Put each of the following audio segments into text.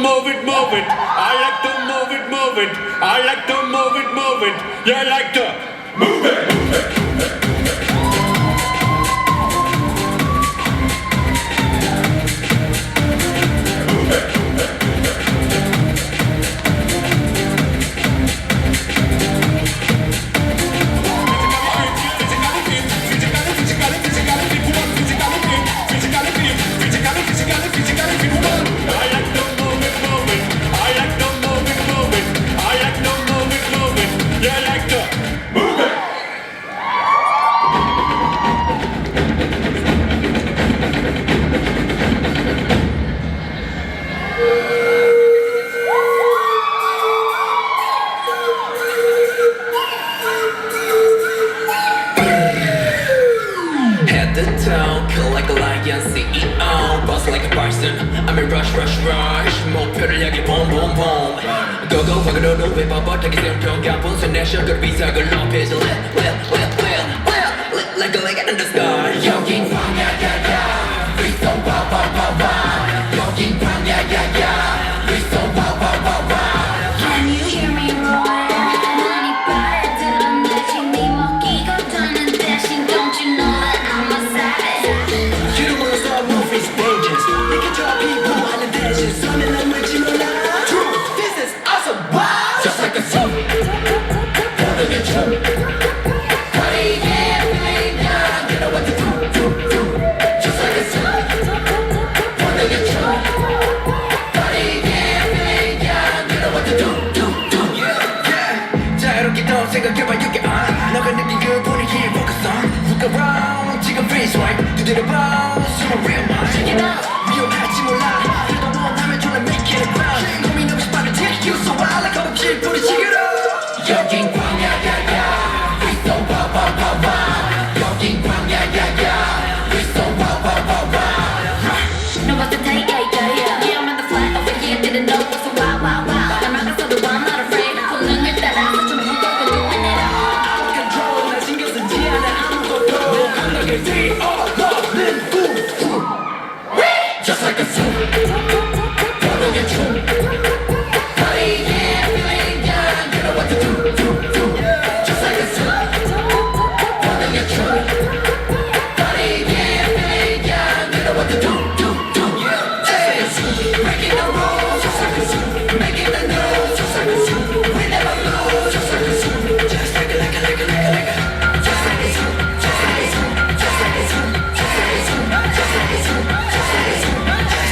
move it, move it. I like to move it, move it. I like to move it, move it. You like to move it, move it. Head to toe, kill like a lion, CEO, boss like a person. I'm in rush, rush, rush. 목표를 향해 boom, boom, boom. Go, go, fuck it, no, no, whip up, take it down, 가본 손 내셔, 그 비상을 높이지. Like a legend in the sky. 여긴 광야야야, we so wow, wow, wow, wow. 여긴 광야야야, we so wow, wow, wow, wow. Can you hear me roar? 많이 빨아들은 대신 네 먹기가 되는 대신 Don't you know that I'm a savage? You don't wanna start moving stages. 내게 저 people 하는 대신 손에 남을지 몰라. True, this is awesome, wow. Just like a zoo. 모르게 춤. 생각해봐 you get on 너가 느낀 그 분위기에 focus on Look around 지금 freeze right 두드려 봐 숨을 real mind Check it out 위험할지 몰라 그래도 원하면 졸라 make it around 고민 없이 빠르 take you so wild like 거북이 뿌리치기로 여긴 광야야야 We so wow wow wow wow 여긴 광야야야 We so wow wow wow wow No what's the take, yeah I'm on the fly over here didn't know what's a wow wow wow 난 막았어도 I'm not afraid 본능을 따라서 좀 Just like a zoo 모르게 춤 Party yeah feeling young You know what to do Just like a zoo 모르게 춤 Party yeah feeling young You know what to do Just like a zoo breaking the rules Just like a zoo making the news Just like a zoo we never lose Just like a zoo just like a Just like a zoo Just like a zoo Just like a zoo Just like a zoo Just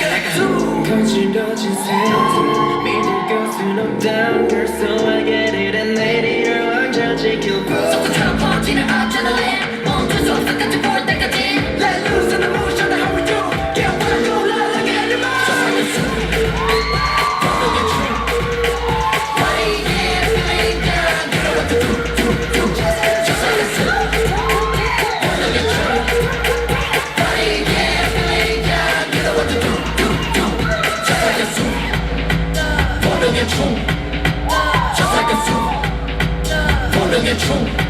like a zoo 거칠어진 세상 믿을 것은 없다 Girl so I get it and lady you're 왕자 지켜봐 속도처럼 퍼지는 adrenaline 멈출 수 없어 끝을 볼 때까지 Let loose in the motion how we do Get wild go loud like an animal Just like a zoo 모르게 춤 Party yeah feeling down You know what to do Just like a zoo 모르게 춤 Party yeah feeling down You know what to do 모르게 춤 Just like a zoo 모르게 춤